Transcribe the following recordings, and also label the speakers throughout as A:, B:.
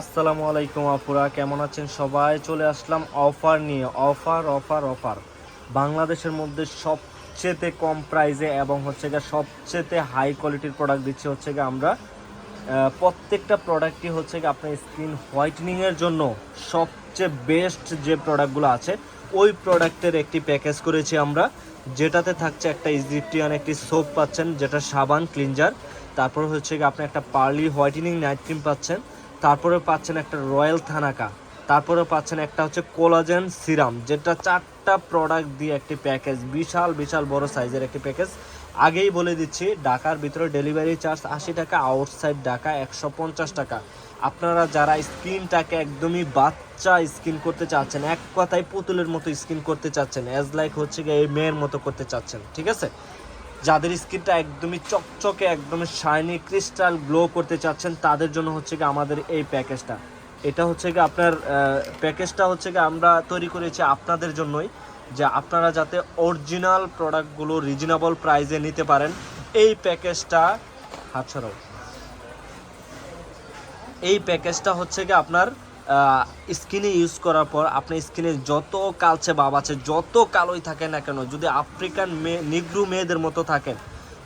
A: আসসালামু আলাইকুম আপুরা, কেমন আছেন সবাই? চলে আসলাম অফার নিয়ে। অফার অফার অফার বাংলাদেশের মধ্যে সবচেয়ে কম প্রাইসে এবং সবচেয়ে হাই কোয়ালিটির প্রোডাক্ট দিচ্ছি আমরা। প্রত্যেকটা প্রোডাক্টই আপনার স্কিন হোয়াইটেনিংয়ের জন্য সবচেয়ে বেস্ট যে প্রোডাক্টগুলো আছে ওই প্রোডাক্টের একটি প্যাকেজ করেছি আমরা, যেটাতে থাকছে একটা ইজিপ্টিয়ান একটি সোপ পাচ্ছেন, যেটা সাবান ক্লিনজার। তারপর আপনি একটা পার্লি হোয়াইটেনিং নাইট ক্রিম পাচ্ছেন। তারপরে পাচ্ছেন একটা রয়্যাল থানাকা। তারপরে পাচ্ছেন একটা কোলাজেন সিরাম, যেটা 4টা প্রোডাক্ট দিয়ে একটি প্যাকেজ, বিশাল বিশাল বড় সাইজের একটি প্যাকেজ। আগেই বলে দিচ্ছি, ঢাকার ভিতরে ডেলিভারি চার্জ 80 টাকা, আউটসাইড ঢাকা 150 টাকা। আপনারা যারা স্কিনটাকে একদমই বাচ্চা স্কিন করতে চাচ্ছেন, এক কথায় পুতুলের মতো স্কিন করতে চাচ্ছেন, অ্যাজ লাইক এই মেয়ের মতো করতে চাচ্ছেন, ঠিক আছে, যাদের স্কিনটা একদমই চকচকে একদমই শাইনি ক্রিস্টাল গ্লো করতে চাচ্ছেন, তাদের জন্য আমাদের এই প্যাকেজটা। এটা আপনার প্যাকেজটা আমরা তৈরি করেছি আপনাদের জন্যই, যে আপনারা যাতে অরিজিনাল প্রোডাক্টগুলো রিজনেবল প্রাইসে নিতে পারেন। এই প্যাকেজটা হাত সরাও। এই প্যাকেজটা আপনার স্কিনে ইউজ করার পর আপনার স্কিনে যত কালচে ভাব আছে, যত কালোই থাকে না কেন, যদি আফ্রিকান নিগ্রু মেয়েদের মতো থাকেন,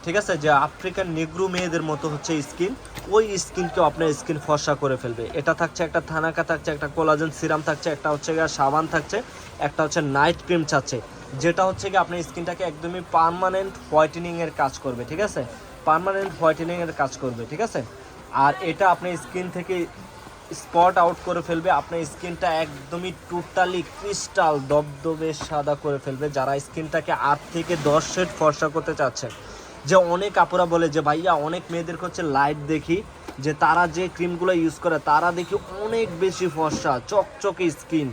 A: ঠিক আছে, যে আফ্রিকান নিগ্রু মেয়েদের মতো স্কিন, ওই স্কিনকেও আপনার স্কিন ফর্সা করে ফেলবে। এটা থাকছে একটা থানাকা, থাকছে একটা কোলাজেন সিরাম, থাকছে একটা সাবান, থাকছে একটা নাইট ক্রিম চাচ্ছে, যেটা আপনার স্কিনটাকে একদমই পার্মানেন্ট হোয়াইটেনিংয়ের কাজ করবে, ঠিক আছে, পার্মানেন্ট হোয়াইটেনিংয়ের কাজ করবে, ঠিক আছে। আর এটা আপনার স্কিন থেকে স্পট আউট করে ফেলবে, আপনার স্কিনটা একদমই টোটালি ক্রিস্টাল দবদবে সাদা করে ফেলবে। যারা স্কিনটাকে 8 থেকে 10 শেড ফর্সা করতে চাচ্ছেন, যে অনেক আপুরা বলে যে ভাইয়া অনেক মেয়েদের লাইভ দেখি যে তারা যে ক্রিমগুলো ইউজ করে তারা দেখি অনেক বেশি ফর্সা চকচকে স্কিন,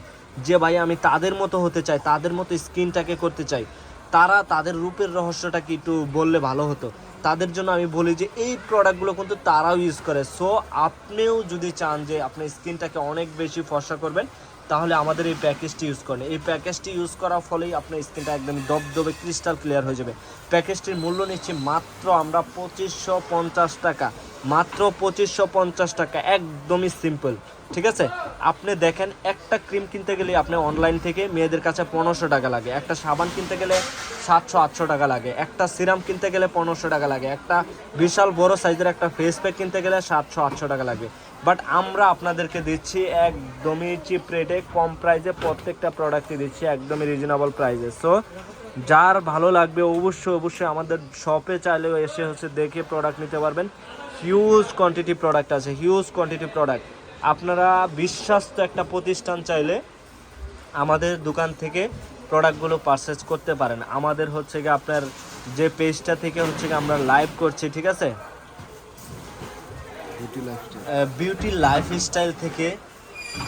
A: যে ভাইয়া আমি তাদের মতো হতে চাই, তাদের মতো স্কিনটাকে করতে চাই, তারা তাদের রূপের রহস্যটা কি একটু বললে ভালো হতো। তাদের জন্য আমি বলি যে এই প্রোডাক্টগুলো কিন্তু তারাও ইউজ করে। সো আপনিও যদি চান যে আপনার স্কিনটাকে অনেক বেশি ফর্সা করবেন, তাহলে আমাদের এই প্যাকেজটি ইউজ করেন। এই প্যাকেজটি ইউজ করার ফলেই আপনার স্কিনটা একদম দবদবে ক্রিস্টাল ক্লিয়ার হয়ে যাবে। প্যাকেজটির মূল্য নিচ্ছি মাত্র আমরা 2550 টাকা, মাত্র 2550 টাকা, একদমই সিম্পল, ঠিক আছে। আপনি দেখেন, একটা ক্রিম কিনতে গেলে আপনি অনলাইন থেকে মেয়েদের কাছে 1500 টাকা লাগে, একটা সাবান কিনতে গেলে 700-800 টাকা লাগে, একটা সিরাম কিনতে গেলে 1500 টাকা লাগে, একটা বিশাল বড় সাইজের একটা ফেস প্যাক কিনতে গেলে 700-800 টাকা লাগবে। বাট আমরা আপনাদেরকে দিচ্ছি একদমই চিপ রেটে, কম প্রাইসে, প্রত্যেকটা প্রোডাক্টই দিচ্ছি একদমই রিজনেবল প্রাইসে। সো যার ভালো লাগবে অবশ্যই অবশ্যই আমাদের শপে চাইলেও এসে দেখে প্রোডাক্ট নিতে পারবেন। হিউজ কোয়ান্টিটি প্রোডাক্ট আছে, হিউজ কোয়ান্টিটি প্রোডাক্ট। আপনারা বিশ্বস্ত একটা প্রতিষ্ঠান চাইলে আমাদের দোকান থেকে প্রোডাক্টগুলো পারচেজ করতে পারেন। আমাদের আপনার যে পেজটা থেকে আমরা লাইভ করছি, ঠিক আছে, বিউটি লাইফস্টাইল থেকে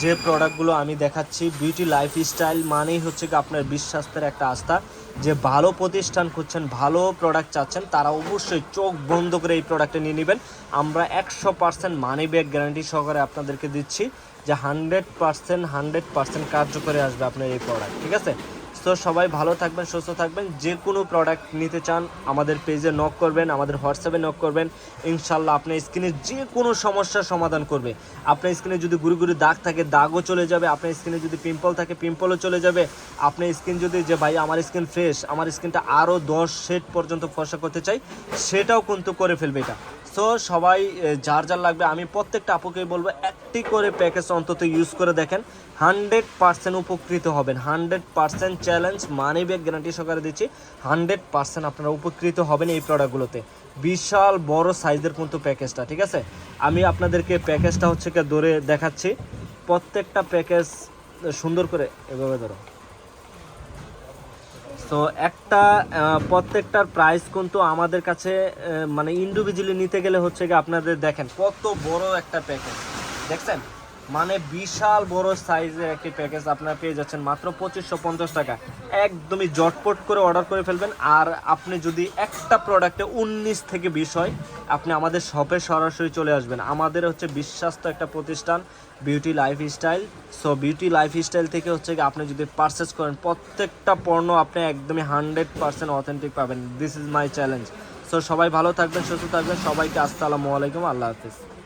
A: যে প্রোডাক্টগুলো আমি দেখাচ্ছি, বিউটি লাইফস্টাইল মানেই আপনার বিশ্বাসের একটা আস্থা। যে ভালো প্রতিষ্ঠান খুঁজছেন, ভালো প্রোডাক্ট চাচ্ছেন, তারা অবশ্যই চোখ বন্ধ করে এই প্রোডাক্টটা নিয়ে নেবেন। আমরা 100% মানি ব্যাক গ্যারান্টি সহকারে আপনাদেরকে দিচ্ছি, যে 100% কার্যকরী আসবে আপনার এই প্রোডাক্ট, ঠিক আছে। তো সবাই ভালো থাকবেন, সুস্থ থাকবেন। যে কোনো প্রোডাক্ট নিতে চান আমাদের পেজে নক করবেন, আমাদের হোয়াটসঅ্যাপে নক করবেন, ইনশাল্লাহ আপনার স্কিনে যে কোনো সমস্যার সমাধান করবে। আপনার স্কিনে যদি গুড়ি গুড়ি দাগ থাকে, দাগও চলে যাবে। আপনার স্কিনে যদি পিম্পল থাকে, পিম্পলও চলে যাবে। আপনার স্কিন যদি যে ভাই আমার স্কিন ফ্রেশ, আমার স্কিনটা আরও 10 শেড পর্যন্ত ফর্সা করতে চাই, সেটাও কিন্তু করে ফেলবে এটা। সো সবাই যার যার লাগবে, আমি প্রত্যেকটা আপুকে বলবো একটি করে প্যাকেজ অন্তত ইউজ করে দেখেন, 100% উপকৃত হবেন। 100% চ্যালেঞ্জ, মানি ব্যাক গ্যারান্টি সহকারে দিচ্ছি, 100% আপনারা উপকৃত হবেন এই প্রোডাক্টগুলোতে। বিশাল বড় সাইজের কিন্তু প্যাকেজটা, ঠিক আছে। আমি আপনাদেরকে প্যাকেজটা ধরে দেখাচ্ছি, প্রত্যেকটা প্যাকেজ সুন্দর করে এভাবে ধরো। তো একটা প্রত্যেকটার প্রাইস কিন্তু আমাদের কাছে মানে ইন্ডিভিজুয়ালি নিতে গেলে আপনাদের দেখেন কত বড় একটা প্যাকেজ, দেখছেন, মানে বিশাল বড় সাইজের একটি প্যাকেজ আপনারা পেয়ে যাচ্ছেন মাত্র 2550 টাকা। একদমই জটপট করে অর্ডার করে ফেলবেন। আর আপনি যদি একটা প্রোডাক্টে 19 থেকে 20 হয়, আপনি আমাদের শপে সরাসরি চলে আসবেন। আমাদের বিশ্বাস্ত একটা প্রতিষ্ঠান beauty lifestyle. So beauty lifestyle থেকে আপনি যদি পারচেস করেন, প্রত্যেকটা পণ্য আপনি একদমই 100% অথেন্টিক পাবেন। This is my challenge. So সবাই ভালো থাকবেন, সুস্থ থাকবেন। সবাইকে আসসালামু আলাইকুম, আল্লাহ হাফিজ।